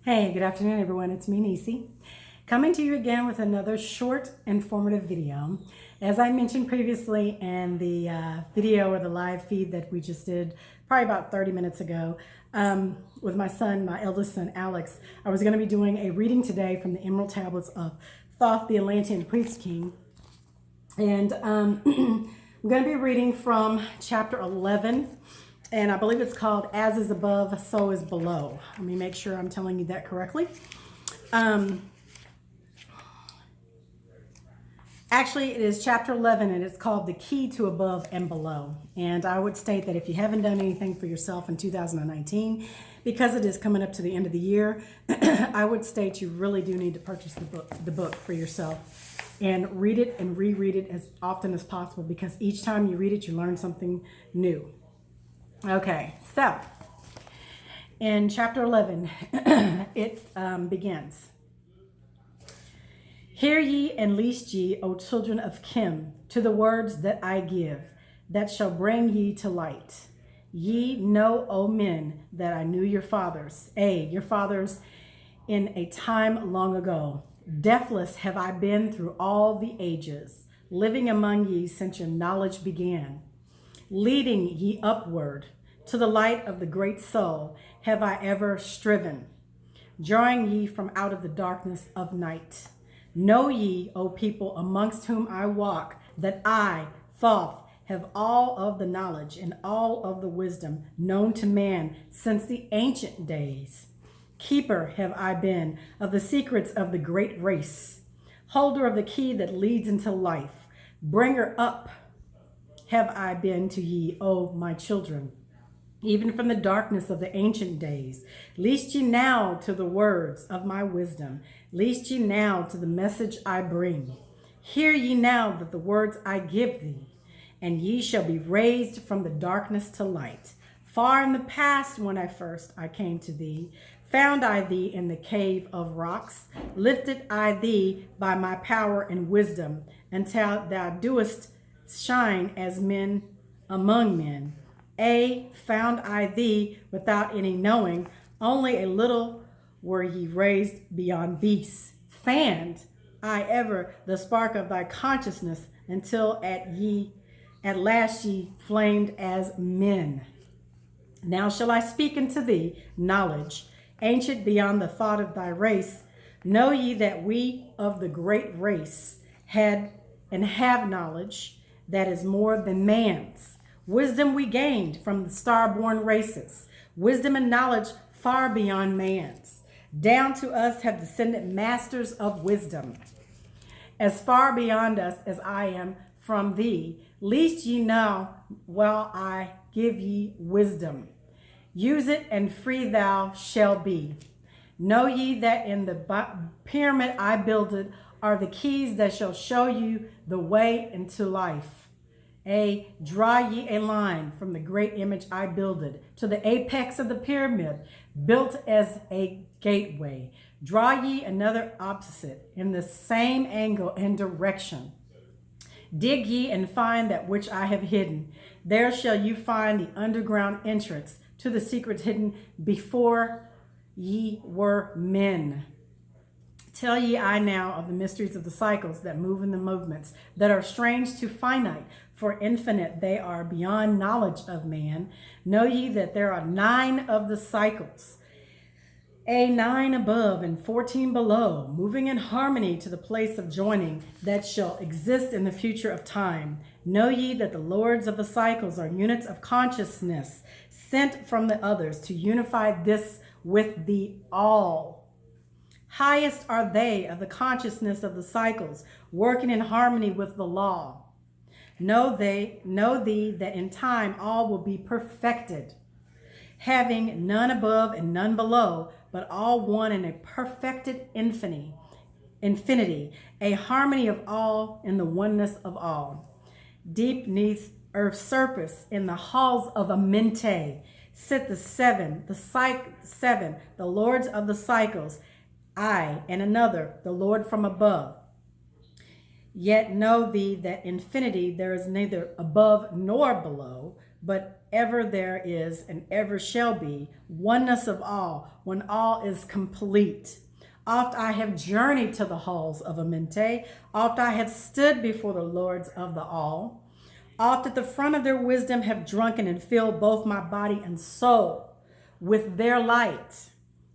Hey, good afternoon, everyone. It's me, Nisi, coming to you again with another short, informative video. As I mentioned previously in the video or the live feed that we just did probably about 30 minutes ago with my son, my eldest son, Alex, I was going to be doing a reading today from the Emerald Tablets of Thoth, the Atlantean Priest King. And I'm going to be reading from chapter 11. And I believe it's called As is Above, So is Below. Let me make sure I'm telling you that correctly. Actually, it is chapter 11, and it's called The Key to Above and Below. And I would state that if you haven't done anything for yourself in 2019, because it is coming up to the end of the year, I would state you really do need to purchase the book for yourself and read it and reread it as often as possible, because each time you read it, you learn something new. Okay, so in chapter 11, it begins. Hear ye and list ye, O children of Kim, to the words that I give, that shall bring ye to light. Ye know, O men, that I knew your fathers, your fathers in a time long ago. Deathless have I been through all the ages, living among ye since your knowledge began. Leading ye upward to the light of the great soul have I ever striven, drawing ye from out of the darkness of night. Know ye, O people amongst whom I walk, that I, Thoth, have all of the knowledge and all of the wisdom known to man since the ancient days. Keeper have I been of the secrets of the great race, holder of the key that leads into life, bringer up have I been to ye, O my children, even from the darkness of the ancient days. List ye now to the words of my wisdom. List ye now to the message I bring. Hear ye now that the words I give thee, and ye shall be raised from the darkness to light. Far in the past, when I came to thee, found I thee in the cave of rocks, lifted I thee by my power and wisdom, until thou doest shine as men among men. Found I thee without any knowing, only a little were ye raised beyond beasts. Fanned I ever the spark of thy consciousness, until at last ye flamed as men. Now shall I speak unto thee knowledge, ancient beyond the thought of thy race. Know ye that we of the great race had and have knowledge that is more than man's. Wisdom we gained from the star-born races, wisdom and knowledge far beyond man's. Down to us have descended masters of wisdom, as far beyond us as I am from thee. Least ye know while I give ye wisdom. Use it and free thou shall be. Know ye that in the pyramid I builded are the keys that shall show you the way into life. Draw ye a line from the great image I builded to the apex of the pyramid, built as a gateway. Draw ye another opposite in the same angle and direction. Dig ye and find that which I have hidden. There shall you find the underground entrance to the secrets hidden before ye were men. Tell ye I now of the mysteries of the cycles that move in the movements that are strange to finite, for infinite they are beyond knowledge of man. Know ye that there are 9 of the cycles, 9 above and 14 below, moving in harmony to the place of joining that shall exist in the future of time. Know ye that the lords of the cycles are units of consciousness sent from the others to unify this with the all. Highest are they of the consciousness of the cycles, working in harmony with the law. Know thee that in time all will be perfected, having none above and none below, but all one in a perfected infinity, a harmony of all in the oneness of all. Deep neath earth's surface, in the halls of Amente, sit the seven, the lords of the cycles, I and another, the Lord from above. Yet know thee that infinity there is neither above nor below, but ever there is and ever shall be, oneness of all, when all is complete. Oft I have journeyed to the halls of Amente, oft I have stood before the lords of the all, oft at the front of their wisdom have drunken and filled both my body and soul with their light,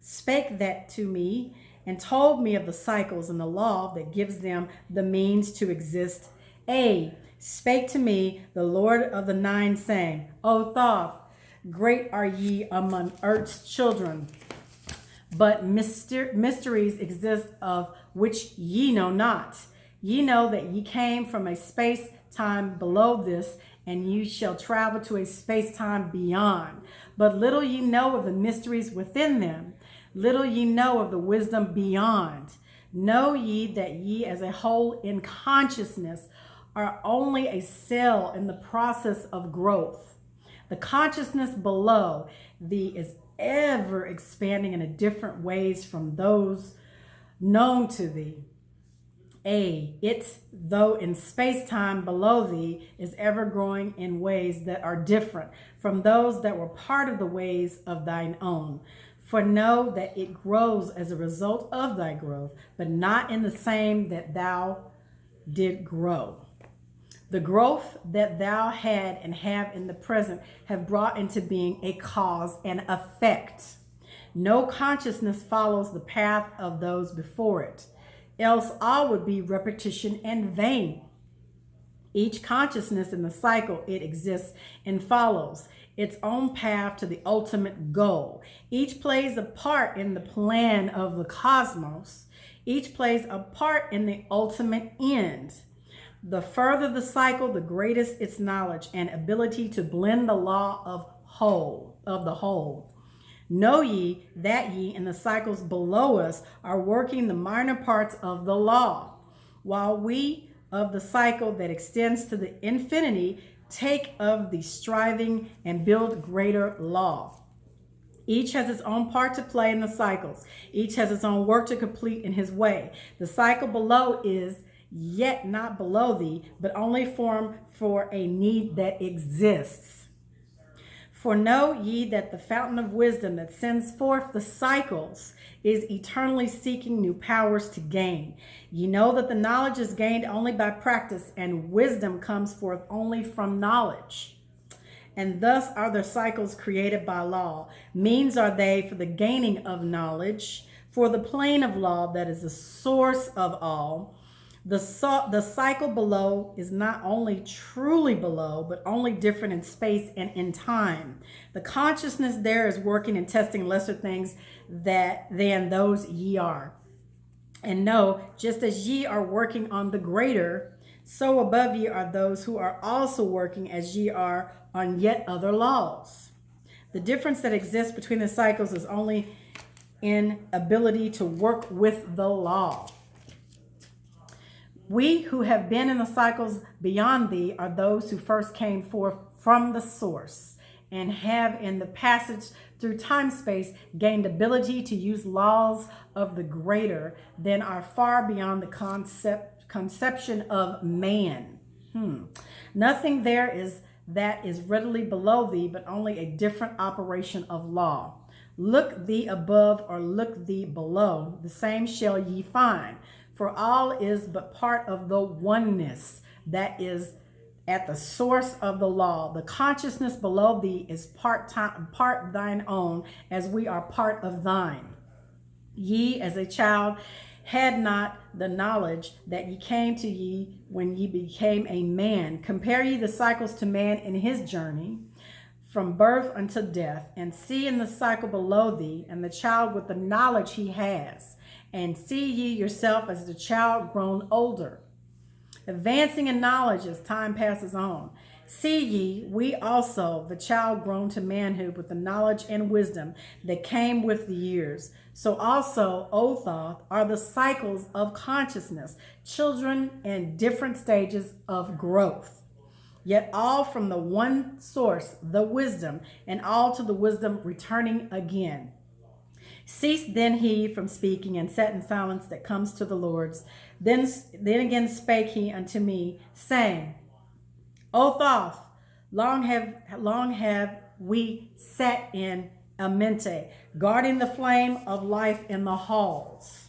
spake that to me, and told me of the cycles and the law that gives them the means to exist. Spake to me the Lord of the Nine, saying, O Thoth, great are ye among earth's children, but mysteries exist of which ye know not. Ye know that ye came from a space-time below this, and ye shall travel to a space-time beyond. But little ye know of the mysteries within them. Little ye know of the wisdom beyond. Know ye that ye as a whole in consciousness are only a cell in the process of growth. The consciousness below thee is ever expanding in different ways from those known to thee. It, though in space-time below thee, is ever growing in ways that are different from those that were part of the ways of thine own. For know that it grows as a result of thy growth, but not in the same that thou did grow. The growth that thou had and have in the present have brought into being a cause and effect. No consciousness follows the path of those before it, else all would be repetition and vain. Each consciousness in the cycle it exists and follows its own path to the ultimate goal. Each plays a part in the plan of the cosmos. Each plays a part in the ultimate end. The further the cycle, the greatest its knowledge and ability to blend the law of the whole. Know ye that ye in the cycles below us are working the minor parts of the law, while we of the cycle that extends to the infinity take of the striving and build greater law. Each has its own part to play in the cycles. Each has its own work to complete in his way. The cycle below is yet not below thee, but only formed for a need that exists. For know ye that the fountain of wisdom that sends forth the cycles is eternally seeking new powers to gain. Ye know that the knowledge is gained only by practice, and wisdom comes forth only from knowledge. And thus are the cycles created by law. Means are they for the gaining of knowledge, for the plane of law that is the source of all. The cycle below is not only truly below, but only different in space and in time. The consciousness there is working and testing lesser things than those ye are. And know, just as ye are working on the greater, so above ye are those who are also working as ye are on yet other laws. The difference that exists between the cycles is only in ability to work with the law. We who have been in the cycles beyond thee are those who first came forth from the source and have in the passage through time-space gained ability to use laws of the greater than are far beyond the conception of man. Nothing there is that is readily below thee, but only a different operation of law. Look thee above or look thee below, the same shall ye find. For all is but part of the oneness that is at the source of the law. The consciousness below thee is part thine own, as we are part of thine. Ye as a child had not the knowledge that ye came to ye when ye became a man. Compare ye the cycles to man in his journey from birth unto death, and see in the cycle below thee and the child with the knowledge he has. And see ye yourself as the child grown older, advancing in knowledge as time passes on. See ye, we also, the child grown to manhood with the knowledge and wisdom that came with the years. So also, O Thoth, are the cycles of consciousness, children in different stages of growth, yet all from the one source, the wisdom, and all to the wisdom returning again. Ceased then he from speaking, and sat in silence that comes to the Lord's. Then again spake he unto me, saying, O Thoth, long have we sat in Amente, guarding the flame of life in the halls.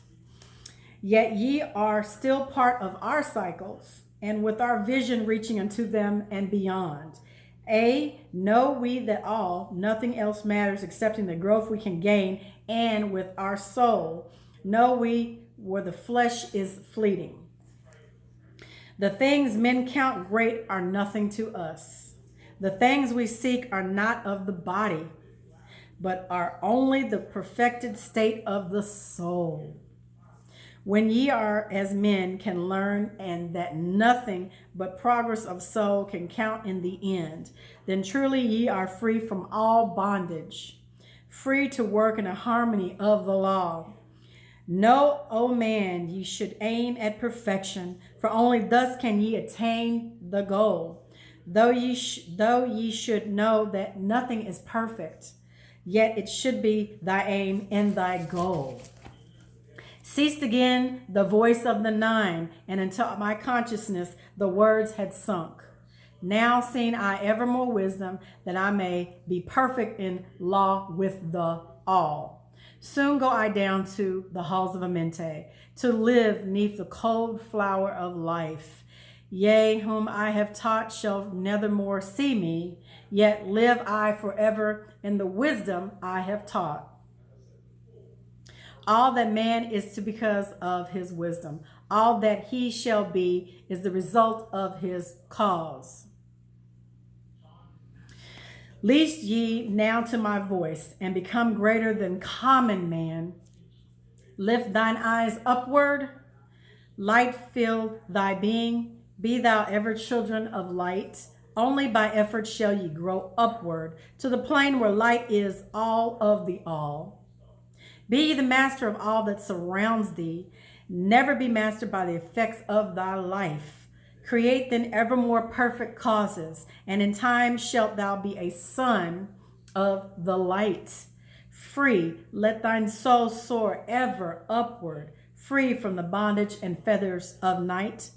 Yet ye are still part of our cycles, and with our vision reaching unto them and beyond. Know we that nothing else matters excepting the growth we can gain, and with our soul, know we where the flesh is fleeting. The things men count great are nothing to us. The things we seek are not of the body, but are only the perfected state of the soul. When ye are as men can learn, and that nothing but progress of soul can count in the end, then truly ye are free from all bondage, free to work in a harmony of the law. Know, O man, ye should aim at perfection, for only thus can ye attain the goal. Though ye should know that nothing is perfect, yet it should be thy aim and thy goal. Ceased again the voice of the nine, and unto my consciousness the words had sunk. Now seen I ever more wisdom, that I may be perfect in law with the all. Soon go I down to the halls of Amente, to live neath the cold flower of life. Yea, whom I have taught shall never more see me, yet live I forever in the wisdom I have taught. All that man is to because of his wisdom. All that he shall be is the result of his cause. Least ye now to my voice, and become greater than common man. Lift thine eyes upward, light fill thy being. Be thou ever children of light. Only by effort shall ye grow upward to the plane where light is all of the all. Be ye the master of all that surrounds thee. Never be mastered by the effects of thy life. Create then ever more perfect causes, and in time shalt thou be a son of the light. Free, let thine soul soar ever upward, free from the bondage and feathers of night.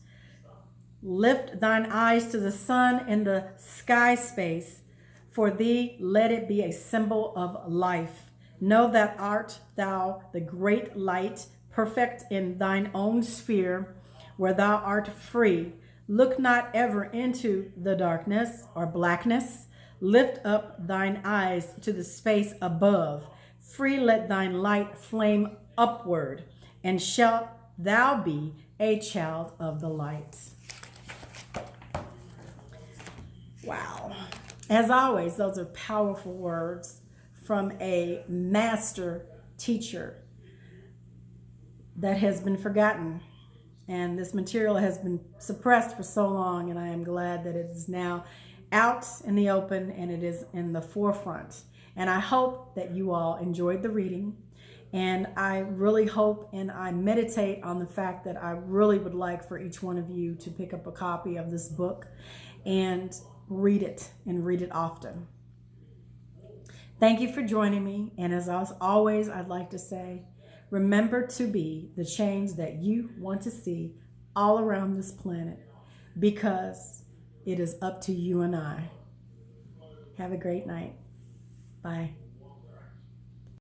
Lift thine eyes to the sun in the sky space. For thee, let it be a symbol of life. Know that art thou the great light, perfect in thine own sphere, where thou art free. Look not ever into the darkness or blackness. Lift up thine eyes to the space above. Free let thine light flame upward, and shalt thou be a child of the light. Wow. As always, those are powerful words from a master teacher that has been forgotten. And this material has been suppressed for so long, and I am glad that it is now out in the open and it is in the forefront. And I hope that you all enjoyed the reading. And I really hope and I meditate on the fact that I really would like for each one of you to pick up a copy of this book and read it, and read it often. Thank you for joining me. And as always, I'd like to say, remember to be the change that you want to see all around this planet, because it is up to you and I. Have a great night. Bye.